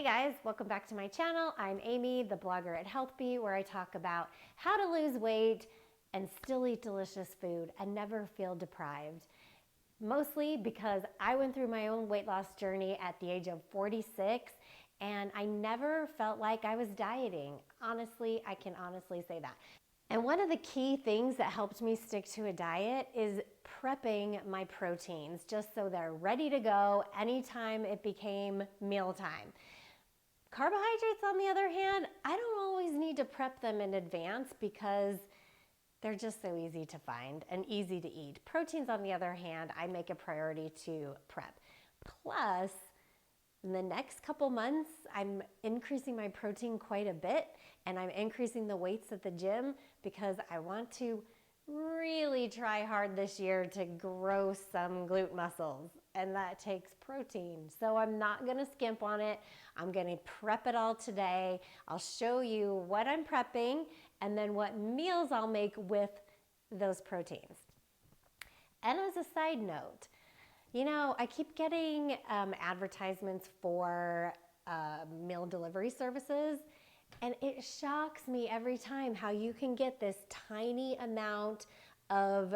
Hey guys, welcome back to my channel. I'm Amy, the blogger at 𝐻ealthBee, where I talk about how to lose weight and still eat delicious food and never feel deprived. Mostly because I went through my own weight loss journey at the age of 46 and I never felt like I was dieting. Honestly, I can honestly say that. And one of the key things that helped me stick to a diet is prepping my proteins just so they're ready to go anytime it became mealtime. Carbohydrates, on the other hand, I don't always need to prep them in advance because they're just so easy to find and easy to eat. Proteins, on the other hand, I make a priority to prep. Plus, in the next couple months, I'm increasing my protein quite a bit and I'm increasing the weights at the gym because I want to really try hard this year to grow some glute muscles, and that takes protein. So I'm not gonna skimp on it. I'm gonna prep it all today. I'll show you what I'm prepping and then what meals I'll make with those proteins. And as a side note, you know, I keep getting advertisements for meal delivery services, and it shocks me every time how you can get this tiny amount of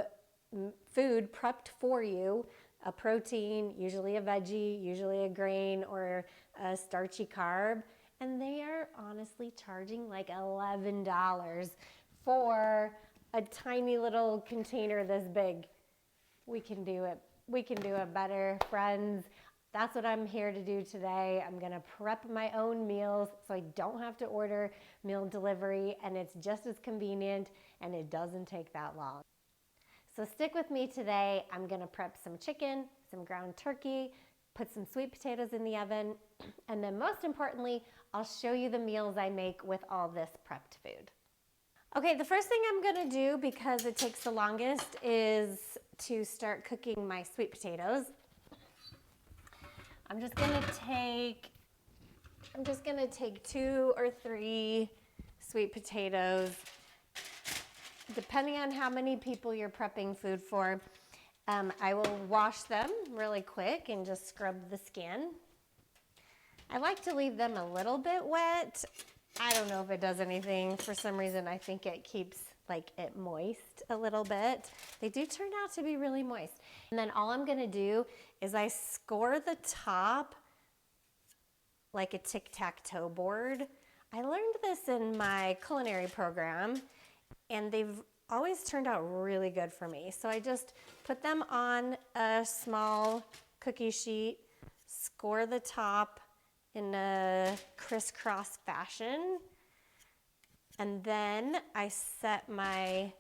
food prepped for you, a protein, usually a veggie, usually a grain or a starchy carb, and they are honestly charging like $11 for a tiny little container this big. We can do it. We can do it better, friends. That's what I'm here to do today. I'm gonna prep my own meals so I don't have to order meal delivery, and it's just as convenient and it doesn't take that long. So stick with me today. I'm gonna prep some chicken, some ground turkey, put some sweet potatoes in the oven, and then most importantly, I'll show you the meals I make with all this prepped food. Okay, the first thing I'm gonna do, because it takes the longest, is to start cooking my sweet potatoes. I'm just gonna take 2 or 3 sweet potatoes, depending on how many people you're prepping food for. I will wash them really quick and just scrub the skin. I like to leave them a little bit wet. I don't know if it does anything. For some reason, I think it keeps it moist a little bit. They do turn out to be really moist. And then all I'm gonna do is I score the top like a tic-tac-toe board. I learned this in my culinary program and they've always turned out really good for me. So I just put them on a small cookie sheet, score the top in a crisscross fashion, and then I set my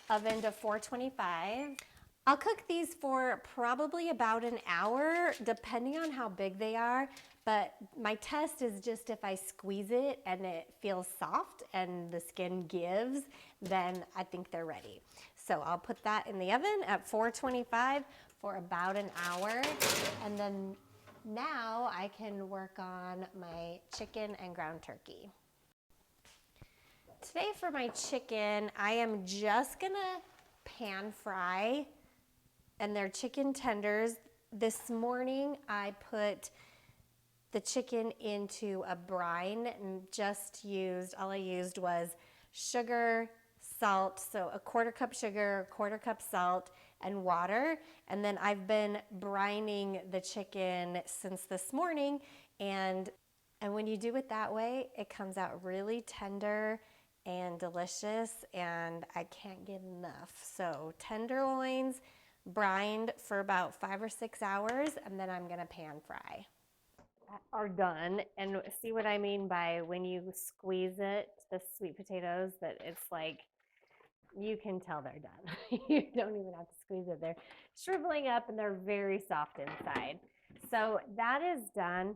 oven to 425. I'll cook these for probably about an hour, depending on how big they are, but my test is just if I squeeze it and it feels soft and the skin gives, then I think they're ready. So I'll put that in the oven at 425 for about an hour, and then now I can work on my chicken and ground turkey. Today for my chicken, I am just gonna pan fry, and they're chicken tenders. This morning I put the chicken into a brine and all I used was sugar, salt, so a 1/4 cup sugar, 1/4 cup salt, and water. And then I've been brining the chicken since this morning, and when you do it that way, it comes out really tender and delicious, and I can't get enough. So tenderloins brined for about 5 or 6 hours, and then I'm gonna pan fry. Are done, and see what I mean by when you squeeze it, the sweet potatoes, that it's like, you can tell they're done. You don't even have to squeeze it. They're shriveling up and they're very soft inside. So that is done.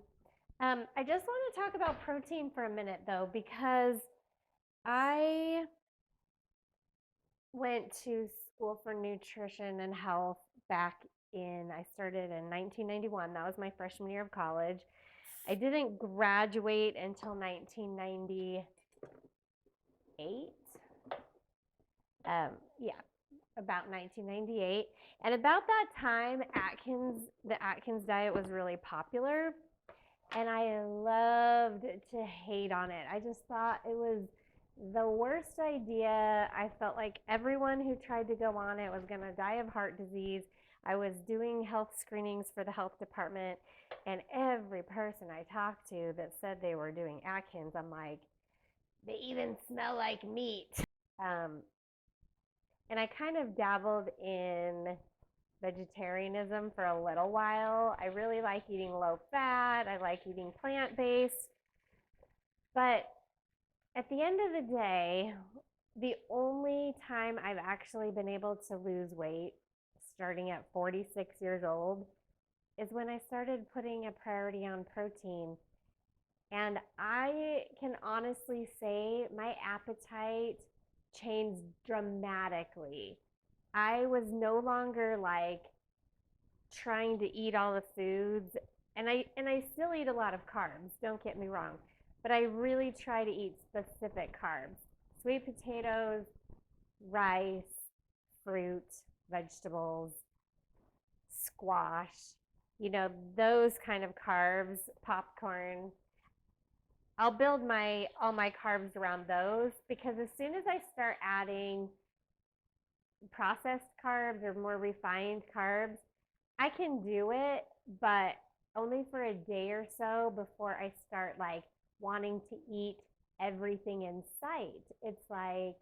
I just want to talk about protein for a minute though, because I went to school for nutrition and health I started in 1991. That was my freshman year of college. I didn't graduate until 1998. About 1998. And about that time, the Atkins diet was really popular. and I loved to hate on it. I just thought it was the worst idea. I felt like everyone who tried to go on it was going to die of heart disease. I was doing health screenings for the health department, and every person I talked to that said they were doing Atkins, I'm like, they even smell like meat. And I kind of dabbled in vegetarianism for a little while. I really like eating low fat. I like eating plant-based. But at the end of the day, the only time I've actually been able to lose weight, starting at 46 years old, is when I started putting a priority on protein. And I can honestly say my appetite changed dramatically. I was no longer like trying to eat all the foods, and I still eat a lot of carbs, don't get me wrong, but I really try to eat specific carbs. Sweet potatoes, rice, fruit, vegetables, squash, those kind of carbs, popcorn. I'll build all my carbs around those, because as soon as I start adding processed carbs or more refined carbs, I can do it, but only for a day or so before I start like wanting to eat everything in sight. It's like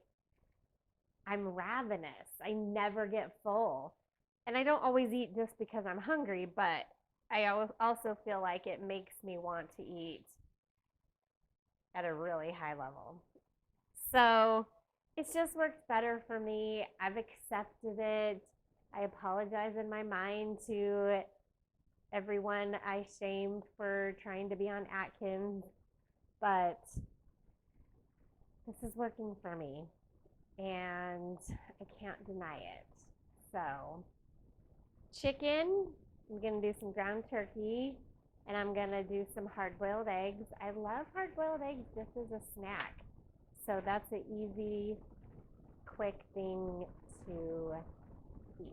I'm ravenous. I never get full. And I don't always eat just because I'm hungry, but I also feel like it makes me want to eat at a really high level. So it's just worked better for me. I've accepted it. I apologize in my mind to everyone I shamed for trying to be on Atkins, but this is working for me, and I can't deny it. So chicken, I'm going to do some ground turkey, and I'm going to do some hard-boiled eggs. I love hard-boiled eggs just as a snack. So that's an easy, quick thing to eat.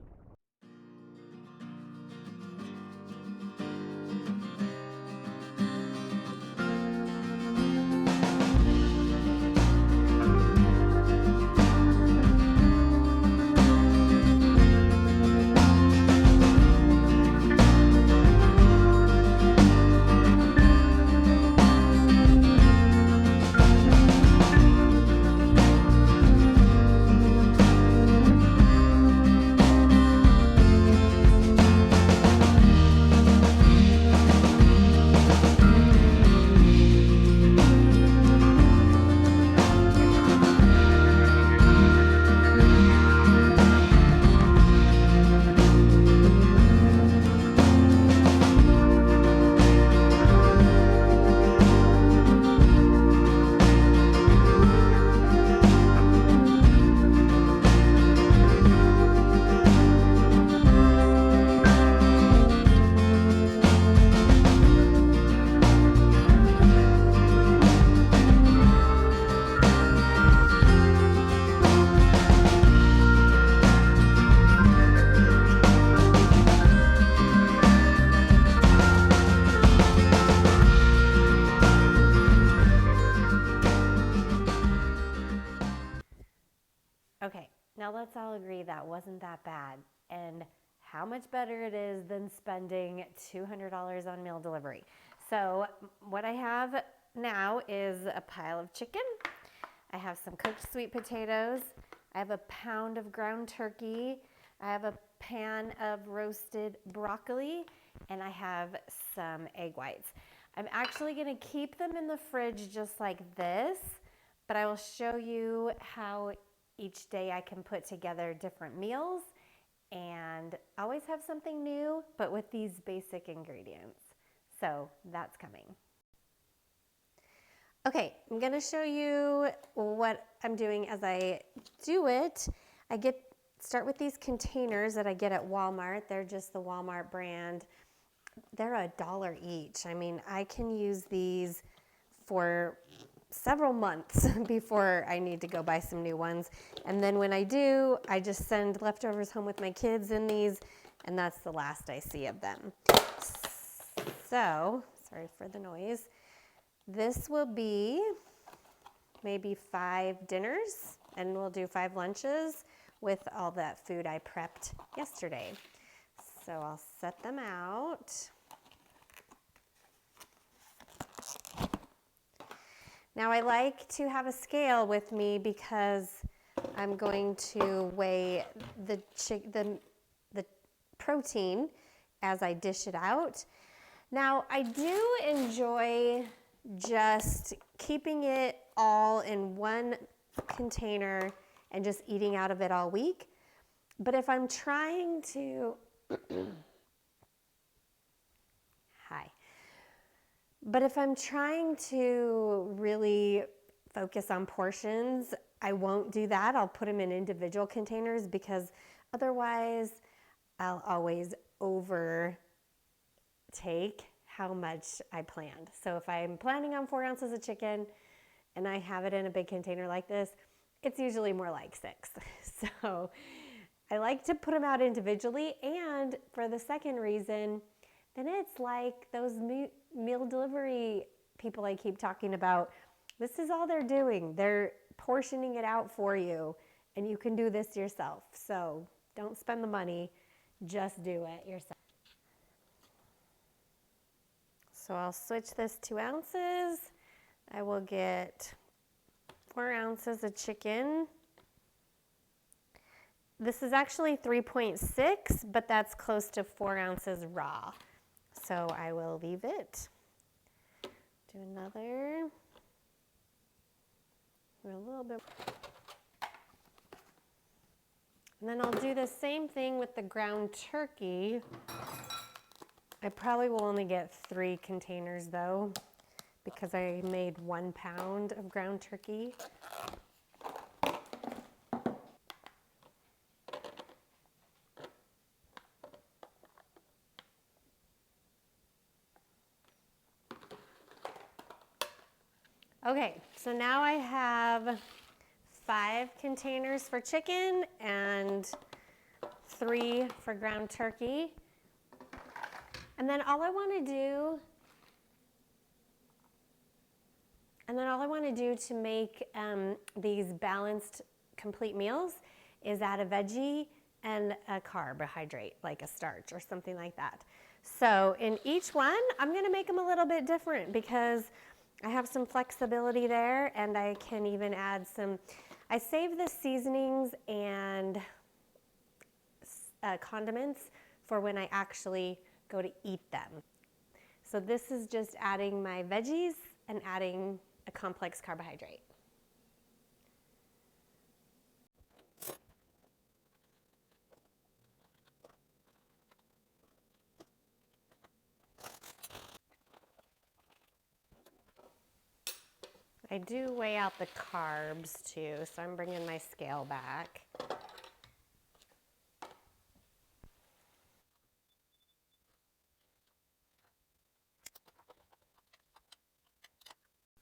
Okay, now let's all agree that wasn't that bad, and how much better it is than spending $200 on meal delivery. So what I have now is a pile of chicken. I have some cooked sweet potatoes. I have a pound of ground turkey. I have a pan of roasted broccoli, and I have some egg whites. I'm actually going to keep them in the fridge just like this, but I will show you how each day I can put together different meals and always have something new, but with these basic ingredients. So that's coming. Okay, I'm gonna show you what I'm doing as I do it. Start with these containers that I get at Walmart. They're just the Walmart brand. They're $1 each. I mean, I can use these for several months before I need to go buy some new ones. And then when I do, I just send leftovers home with my kids in these, and that's the last I see of them. So, Sorry for the noise. This will be maybe 5 dinners, and we'll do 5 lunches with all that food I prepped yesterday. So I'll set them out. Now I like to have a scale with me because I'm going to weigh the protein as I dish it out. Now I do enjoy just keeping it all in one container and just eating out of it all week. But if I'm trying to, But if I'm trying to really focus on portions, I won't do that. I'll put them in individual containers because otherwise I'll always overtake how much I planned. So if I'm planning on 4 ounces of chicken and I have it in a big container like this, it's usually more like 6. So I like to put them out individually, and for the second reason, then it's like those meal delivery people I keep talking about. This is all they're doing. They're portioning it out for you, and you can do this yourself. So don't spend the money, just do it yourself. So I'll switch this 2 ounces. I will get 4 ounces of chicken. This is actually 3.6, but that's close to 4 ounces raw. So I will leave it. Do another. A little bit. And then I'll do the same thing with the ground turkey. I probably will only get 3 containers though, because I made 1 pound of ground turkey. Okay, so now I have 5 containers for chicken and 3 for ground turkey. And then all I want to do to make these balanced complete meals is add a veggie and a carbohydrate, like a starch or something like that. So in each one, I'm going to make them a little bit different because I have some flexibility there, and I can even add some, I save the seasonings and condiments for when I actually go to eat them. So this is just adding my veggies and adding a complex carbohydrate. I do weigh out the carbs too, so I'm bringing my scale back.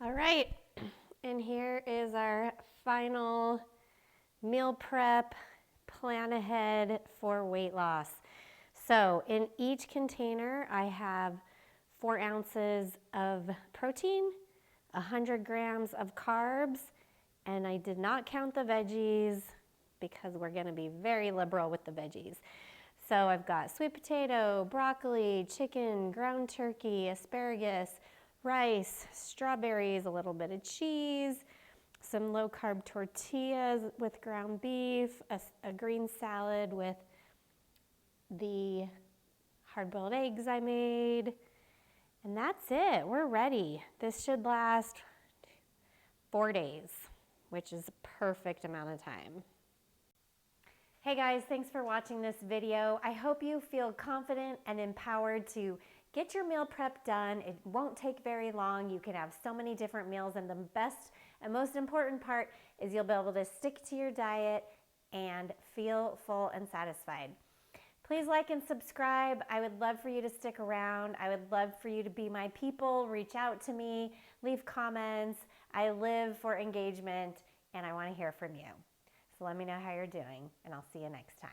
All right, and here is our final meal prep plan ahead for weight loss. So in each container, I have 4 ounces of protein, 100 grams of carbs, and I did not count the veggies because we're going to be very liberal with the veggies. So I've got sweet potato, broccoli, chicken, ground turkey, asparagus, rice, strawberries, a little bit of cheese, some low-carb tortillas with ground beef, a green salad with the hard-boiled eggs I made. And that's it. We're ready. This should last 4 days, which is a perfect amount of time. Hey guys, thanks for watching this video. I hope you feel confident and empowered to get your meal prep done. It won't take very long. You can have so many different meals, and the best and most important part is you'll be able to stick to your diet and feel full and satisfied. Please like and subscribe. I would love for you to stick around. I would love for you to be my people. Reach out to me, leave comments. I live for engagement, and I want to hear from you. So let me know how you're doing, and I'll see you next time.